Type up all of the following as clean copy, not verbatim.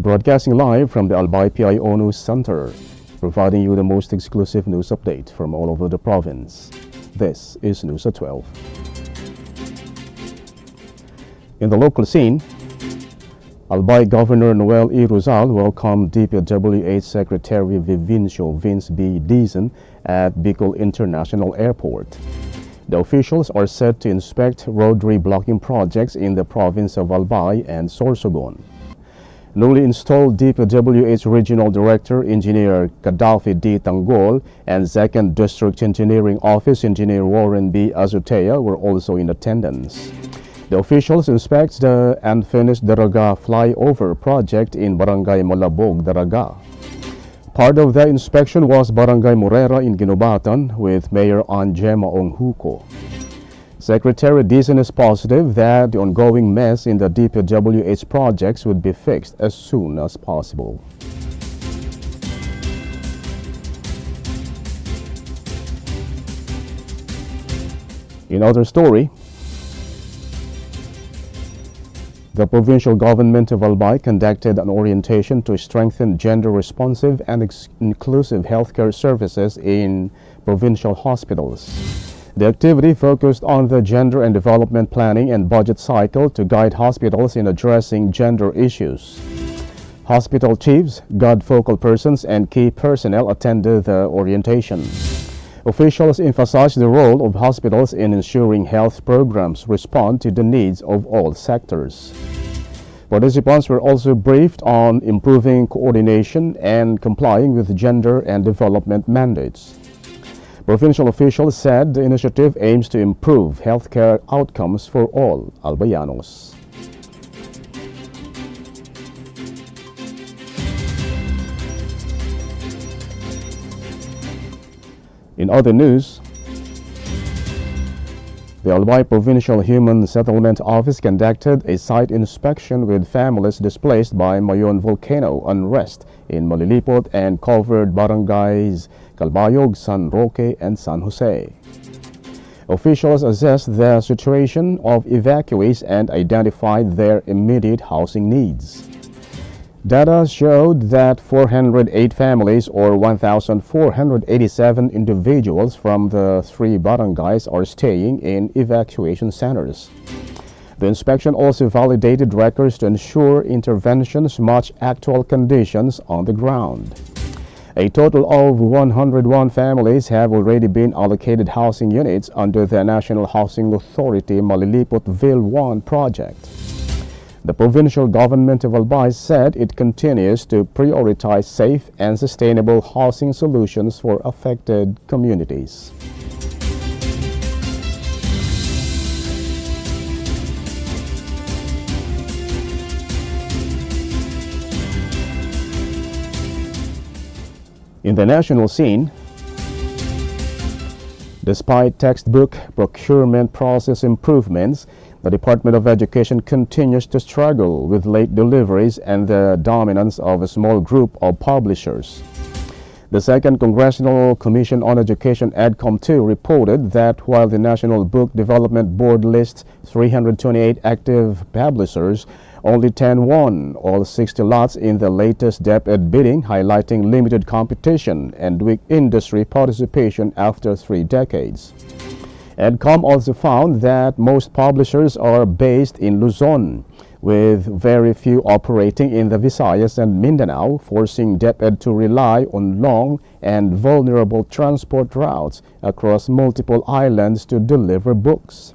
Broadcasting live from the Albay PIO News Center, providing you the most exclusive news update from all over the province. This is News at 12. In the local scene, Albay Governor Noel E. Rosal welcomed DPWH Secretary Vivincio Vince B. Dizon at Bicol International Airport. The officials are set to inspect road reblocking projects in the province of Albay and Sorsogon. Newly installed DPWH Regional Director Engineer Gaddafi D. Tanggol and 2nd District Engineering Office Engineer Warren B. Azutea were also in attendance. The officials inspect the unfinished Daraga flyover project in Barangay Malabog, Daraga. Part of the inspection was Barangay Morera in Ginubatan with Mayor Angema Onghuko. Secretary Dizon is positive that the ongoing mess in the DPWH projects would be fixed as soon as possible. In other story, the provincial government of Albay conducted an orientation to strengthen gender-responsive and inclusive healthcare services in provincial hospitals. The activity focused on the gender and development planning and budget cycle to guide hospitals in addressing gender issues. Hospital chiefs, guard focal persons, and key personnel attended the orientation. Officials emphasized the role of hospitals in ensuring health programs respond to the needs of all sectors. Participants were also briefed on improving coordination and complying with gender and development mandates. Provincial officials said the initiative aims to improve healthcare outcomes for all Albayanos. In other news, the Albay Provincial Human Settlement Office conducted a site inspection with families displaced by Mayon volcano unrest in Malilipot and covered barangays Calbayog, San Roque, and San Jose. Officials assessed the situation of evacuees and identified their immediate housing needs. Data showed that 408 families or 1,487 individuals from the 3 barangays are staying in evacuation centers. The inspection also validated records to ensure interventions match actual conditions on the ground. A total of 101 families have already been allocated housing units under the National Housing Authority Malilipotville 1 project. The provincial government of Albay said it continues to prioritize safe and sustainable housing solutions for affected communities. In the national scene, despite textbook procurement process improvements, the Department of Education continues to struggle with late deliveries and the dominance of a small group of publishers. The 2nd Congressional Commission on Education EDCOM2 reported that while the National Book Development Board lists 328 active publishers, only 10 won all 60 lots in the latest DepEd bidding, highlighting limited competition and weak industry participation after 3 decades. EDCOM also found that most publishers are based in Luzon, with very few operating in the Visayas and Mindanao, forcing DepEd to rely on long and vulnerable transport routes across multiple islands to deliver books.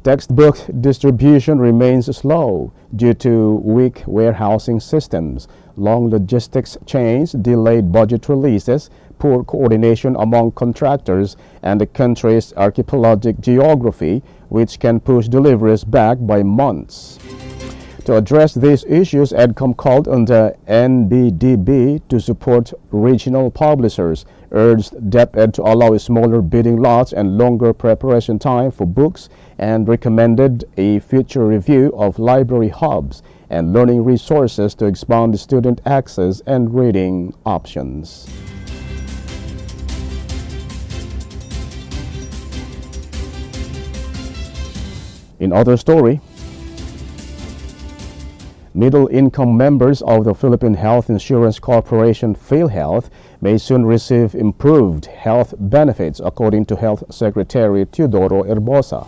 Textbook distribution remains slow due to weak warehousing systems, long logistics chains, delayed budget releases, poor coordination among contractors, and the country's archipelagic geography, which can push deliveries back by months. To address these issues, EDCOM called on the NBDB to support regional publishers, urged DepEd to allow smaller bidding lots and longer preparation time for books, and recommended a future review of library hubs and learning resources to expand student access and reading options. In other story, Middle-income members of the Philippine Health Insurance Corporation PhilHealth may soon receive improved health benefits, according to Health Secretary Teodoro Herbosa.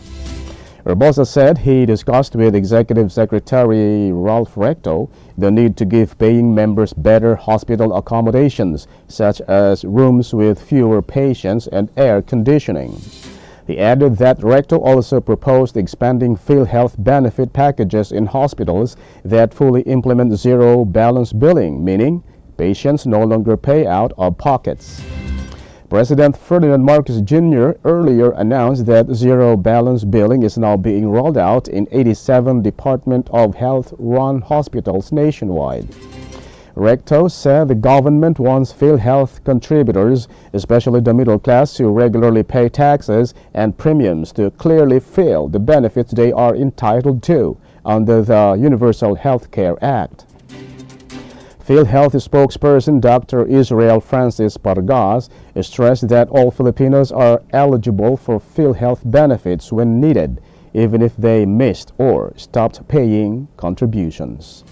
Herbosa said he discussed with Executive Secretary Ralph Recto the need to give paying members better hospital accommodations, such as rooms with fewer patients and air conditioning. He added that Recto also proposed expanding PhilHealth benefit packages in hospitals that fully implement zero balance billing, meaning patients no longer pay out of pockets. President Ferdinand Marcos Jr. earlier announced that zero balance billing is now being rolled out in 87 Department of Health-run hospitals nationwide. Recto said the government wants PhilHealth contributors, especially the middle class who regularly pay taxes and premiums, to clearly feel the benefits they are entitled to under the Universal Health Care Act. PhilHealth spokesperson Dr. Israel Francis Pargas stressed that all Filipinos are eligible for PhilHealth benefits when needed, even if they missed or stopped paying contributions.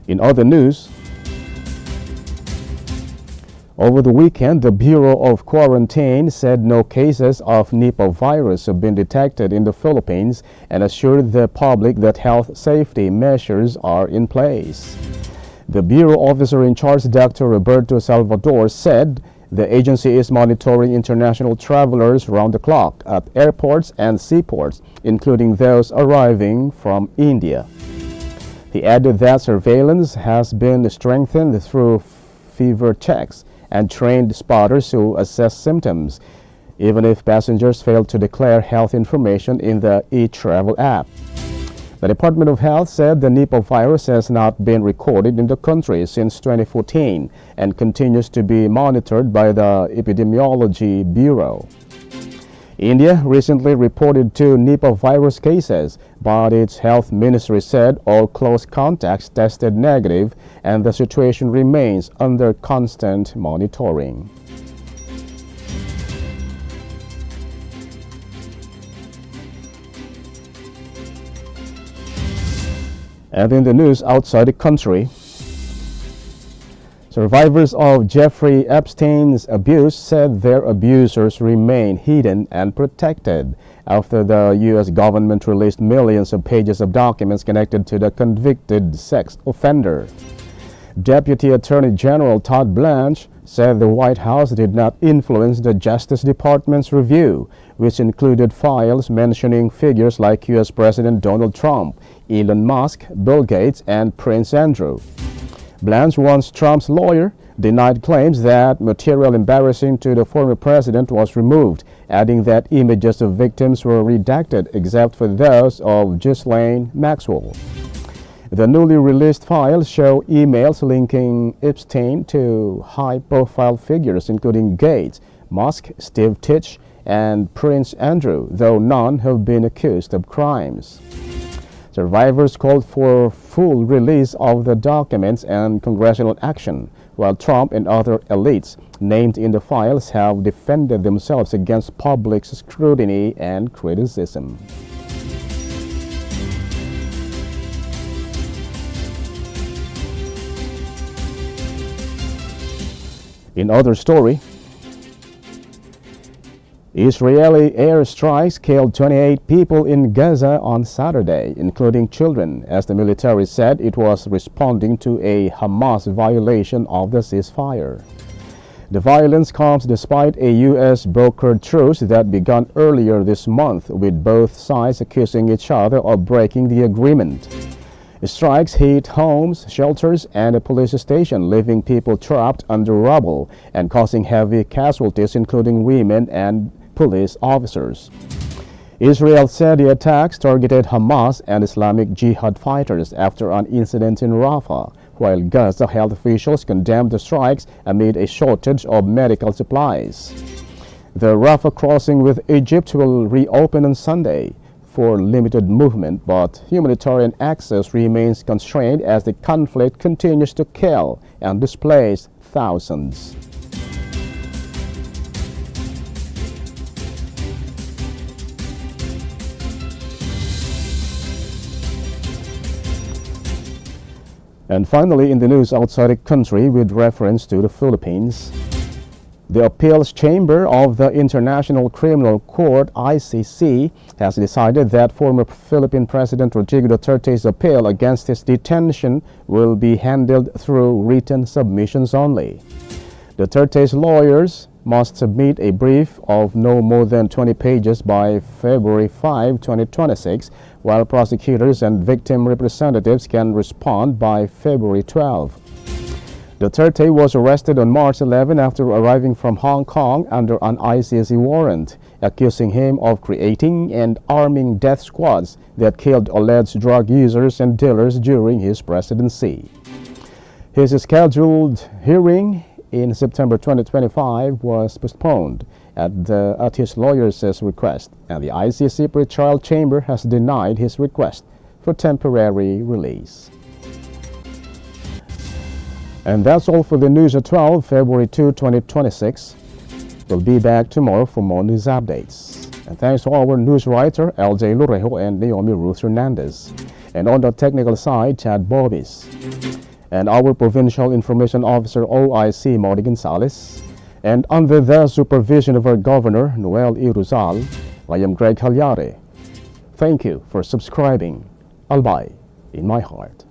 In other news, over the weekend, the Bureau of Quarantine said no cases of Nipah virus have been detected in the Philippines and assured the public that health safety measures are in place. The Bureau officer in charge, Dr. Roberto Salvador, said the agency is monitoring international travelers round the clock at airports and seaports, including those arriving from India. He added that surveillance has been strengthened through fever checks and trained spotters who assess symptoms, even if passengers fail to declare health information in the e-travel app. The Department of Health said the Nipah virus has not been recorded in the country since 2014 and continues to be monitored by the Epidemiology Bureau. India recently reported 2 Nipah virus cases, but its health ministry said all close contacts tested negative and the situation remains under constant monitoring. And in the news outside the country, survivors of Jeffrey Epstein's abuse said their abusers remain hidden and protected after the U.S. government released millions of pages of documents connected to the convicted sex offender. Deputy Attorney General Todd Blanche said the White House did not influence the Justice Department's review, which included files mentioning figures like U.S. President Donald Trump, Elon Musk, Bill Gates, and Prince Andrew. Blanche, once Trump's lawyer, denied claims that material embarrassing to the former president was removed, adding that images of victims were redacted except for those of Ghislaine Maxwell. The newly released files show emails linking Epstein to high-profile figures including Gates, Musk, Steve Titch, and Prince Andrew, though none have been accused of crimes. Survivors called for full release of the documents and congressional action, while Trump and other elites named in the files have defended themselves against public scrutiny and criticism. In other story, Israeli airstrikes killed 28 people in Gaza on Saturday, including children, as the military said it was responding to a Hamas violation of the ceasefire. The violence comes despite a U.S.-brokered truce that began earlier this month, with both sides accusing each other of breaking the agreement. Strikes hit homes, shelters, and a police station, leaving people trapped under rubble and causing heavy casualties, including women and police officers. Israel said the attacks targeted Hamas and Islamic Jihad fighters after an incident in Rafah, while Gaza health officials condemned the strikes amid a shortage of medical supplies. The Rafah crossing with Egypt will reopen on Sunday for limited movement, but humanitarian access remains constrained as the conflict continues to kill and displace thousands. And finally, in the news outside the country with reference to the Philippines, the Appeals Chamber of the International Criminal Court, ICC, has decided that former Philippine President Rodrigo Duterte's appeal against his detention will be handled through written submissions only. Duterte's lawyers must submit a brief of no more than 20 pages by February 5, 2026, while prosecutors and victim representatives can respond by February 12. Duterte was arrested on March 11 after arriving from Hong Kong under an ICC warrant, accusing him of creating and arming death squads that killed alleged drug users and dealers during his presidency. His scheduled hearing in September 2025 was postponed at his lawyers' request, and the ICC pretrial chamber has denied his request for temporary release. And that's all for the news at 12, February 2, 2026. We'll be back tomorrow for more news updates. And thanks to our news writer, LJ Lorejo and Naomi Ruth Hernandez. And on the technical side, Chad Bobis. And our Provincial Information Officer, OIC Modi Gonzalez. And under the supervision of our Governor, Noel Iruzal, I am Greg Hallare. Thank you for subscribing. Albay in my heart.